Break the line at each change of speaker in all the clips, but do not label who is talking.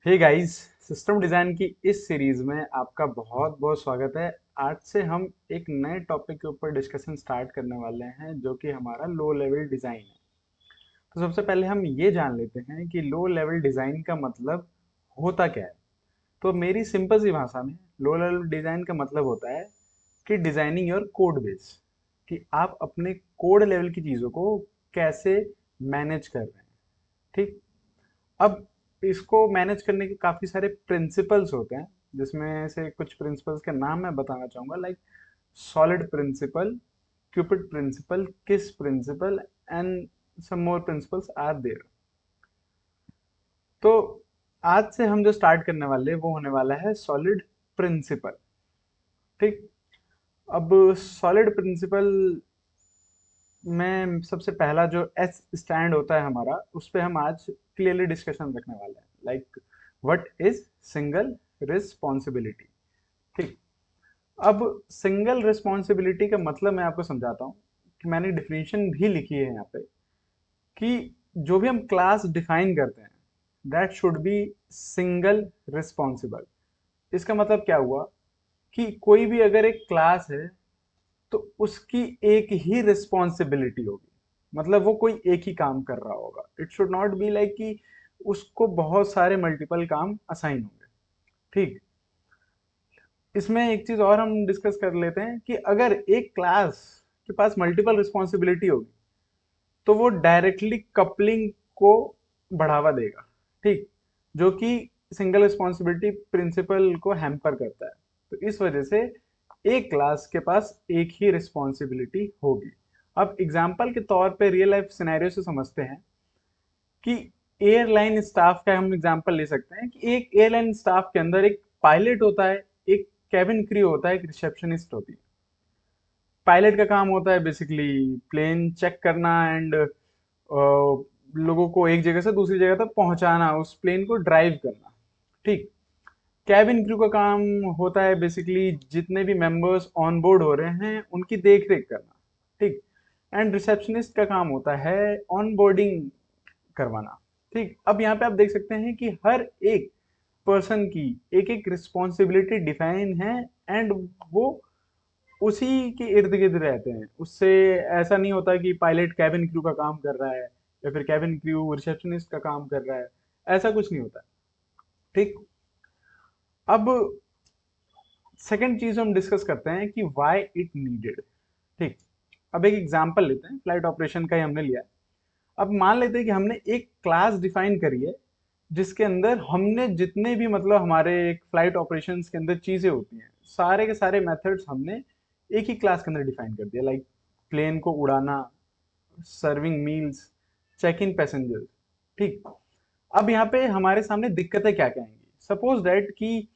Hey guys, system design की इस series में आपका बहुत बहुत स्वागत है। आज से हम एक नए टॉपिक के ऊपर डिस्कशन स्टार्ट करने वाले हैं जो कि हमारा लो लेवल डिज़ाइन है। तो सबसे पहले हम ये जान लेते हैं कि लो लेवल डिज़ाइन का मतलब होता क्या है। तो मेरी सिंपल सी भाषा में लो लेवल डिज़ाइन का मतलब होता है कि डिज़ाइनिंग योर कोड बेस, कि आप अपने कोड लेवल की चीज़ों को कैसे मैनेज कर रहे हैं। ठीक। अब इसको मैनेज करने के काफ़ी सारे प्रिंसिपल्स होते हैं, जिसमें से कुछ प्रिंसिपल्स के नाम मैं बताना चाहूँगा, like SOLID principle, cupid principle, KISS principle and some more principles are there. तो आज से हम जो स्टार्ट करने वाले हैं वो होने वाला है सॉलिड प्रिंसिपल। ठीक। अब सॉलिड प्रिंसिपल में सबसे पहला जो एस स्टैंड होता है हमारा, उस पे हम आज क्लियरली डिस्कशन रखने वाले हैं, like what is single responsibility. ठीक। अब सिंगल रिस्पॉन्सिबिलिटी का मतलब मैं आपको समझाता हूँ, कि मैंने डिफिनीशन भी लिखी है यहाँ पे, कि जो भी हम क्लास डिफाइन करते हैं that should be single responsible. इसका मतलब क्या हुआ कि कोई भी अगर एक क्लास है तो उसकी एक ही रिस्पॉन्सिबिलिटी होगी, मतलब वो कोई एक ही काम कर रहा होगा। It should not be like कि उसको बहुत सारे मल्टीपल काम असाइन होंगे। ठीक। इसमें एक चीज और हम डिस्कस कर लेते हैं कि अगर एक क्लास के पास मल्टीपल रिस्पॉन्सिबिलिटी होगी तो वो डायरेक्टली कपलिंग को बढ़ावा देगा। ठीक। जो कि सिंगल रिस्पॉन्सिबिलिटी प्रिंसिपल को हैम्पर करता है। तो इस वजह से एक क्लास के पास एक ही रिस्पॉन्सिबिलिटी होगी। अब एग्जाम्पल के तौर पे रियल लाइफ सिनेरियो से समझते हैं कि एयरलाइन स्टाफ का हम एग्जांपल ले सकते हैं, कि एक एयरलाइन स्टाफ के अंदर एक पायलट होता है, एक कैबिन क्रू होता है, एक रिसेप्शनिस्ट होती है। पायलट का काम होता है बेसिकली प्लेन चेक करना एंड लोगों को एक जगह से दूसरी जगह तक पहुंचाना, उस प्लेन को ड्राइव करना। ठीक। कैबिन क्रू का काम होता है बेसिकली जितने भी मेंबर्स ऑन बोर्ड हो रहे हैं उनकी देख रेख करना। ठीक। एंड रिसेप्शनिस्ट का काम होता है ऑन बोर्डिंग करवाना। ठीक। अब यहाँ पे आप देख सकते हैं कि हर एक पर्सन की एक एक रिस्पॉन्सिबिलिटी डिफाइन है, एंड वो उसी के इर्द गिर्द रहते हैं। उससे ऐसा नहीं होता कि पायलट कैबिन क्रू का काम कर रहा है या फिर कैबिन क्रू रिसेप्शनिस्ट का काम कर रहा है। ऐसा कुछ नहीं होता। ठीक। अब सेकंड चीज हम डिस्कस करते हैं कि व्हाई इट नीडेड। ठीक। अब एक एग्जांपल लेते हैं, फ्लाइट ऑपरेशन का ही हमने लिया है। अब मान लेते हैं कि हमने एक क्लास डिफाइन करी है जिसके अंदर हमने जितने भी मतलब हमारे एक फ्लाइट ऑपरेशंस के अंदर चीजें होती हैं, सारे के सारे मेथड्स हमने एक ही क्लास के अंदर डिफाइन कर दिया, लाइक प्लेन को उड़ाना, serving meals, check in passengers. ठीक। अब यहाँ पे हमारे सामने दिक्कतें क्या क्या आएंगी। सपोज दैट कि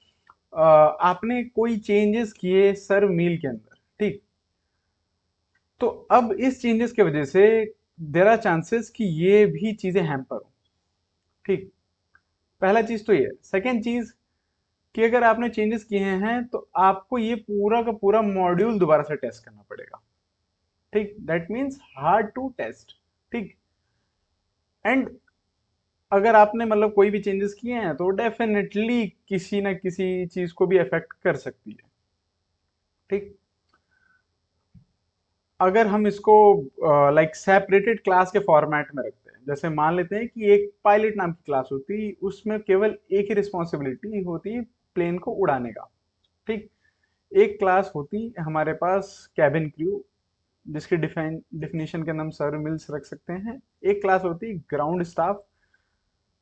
आपने कोई चेंजेस किए सर्व मील के अंदर। ठीक। तो अब इस चेंजेस की वजह से देर आर चांसेस कि ये भी चीजें हैम्पर हो। ठीक। पहला चीज तो ये। सेकेंड चीज कि अगर आपने चेंजेस किए हैं तो आपको ये पूरा का पूरा मॉड्यूल दोबारा से टेस्ट करना पड़ेगा। ठीक। That means hard to test. ठीक। एंड अगर आपने मतलब कोई भी चेंजेस किए हैं तो डेफिनेटली किसी ना किसी चीज को भी अफेक्ट कर सकती है। ठीक। अगर हम इसको लाइक सेपरेटेड क्लास के फॉर्मेट में रखते हैं, जैसे मान लेते हैं कि एक पायलट नाम की क्लास होती, उसमें केवल एक ही रिस्पॉन्सिबिलिटी होती प्लेन को उड़ाने का। ठीक। एक क्लास होती हमारे पास कैबिन क्रू, जिसके डिफिनेशन के नाम सर मिल्स रख सकते हैं। एक क्लास होती ग्राउंड स्टाफ,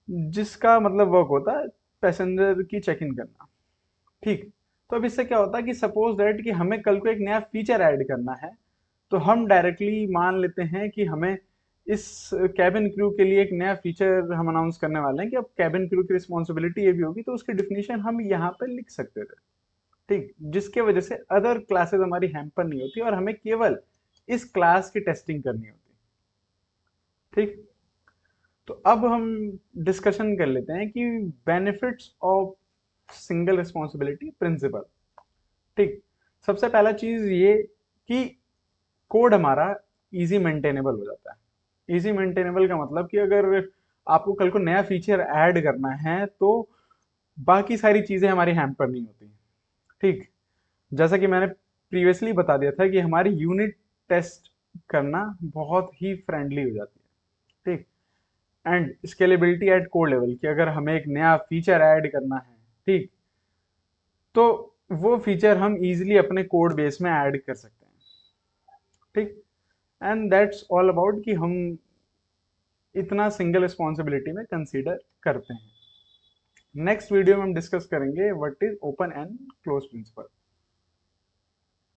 जिसका मतलब वर्क होता है पैसेंजर की चेक इन करना। ठीक। तो अब इससे क्या होता है कि सपोज दैट कि हमें कल को एक नया फीचर ऐड करना है, तो हम डायरेक्टली मान लेते हैं कि हमें इस कैबिन क्रू के लिए एक नया फीचर हम अनाउंस करने वाले हैं कि अब कैबिन क्रू की रिस्पॉन्सिबिलिटी ये भी होगी, तो उसकी डिफिनेशन हम यहाँ पे लिख सकते थे। ठीक। जिसके वजह से अदर क्लासेस हमारी हैम्पर नहीं होती और हमें केवल इस क्लास की टेस्टिंग करनी होती। ठीक। तो अब हम डिस्कशन कर लेते हैं कि benefits of single responsibility principle. ठीक। सबसे पहला चीज ये कि कोड हमारा इजी मेंटेनेबल हो जाता है। इजी मेंटेनेबल का मतलब कि अगर आपको कल को नया फीचर ऐड करना है तो बाकी सारी चीज़ें हमारी हैम्पर नहीं होती। ठीक, जैसा कि मैंने प्रीवियसली बता दिया था कि हमारी यूनिट टेस्ट करना बहुत ही फ्रेंडली हो जाती है। ठीक, and scalability at code level कि अगर हमें एक नया फीचर ऐड करना है, ठीक, तो वो फीचर हम इजीली अपने कोड बेस में ऐड कर सकते हैं। ठीक, एंड दैट्स ऑल अबाउट कि हम इतना सिंगल रिस्पॉन्सिबिलिटी में कंसीडर करते हैं। नेक्स्ट वीडियो में हम डिस्कस करेंगे what is open and close principal.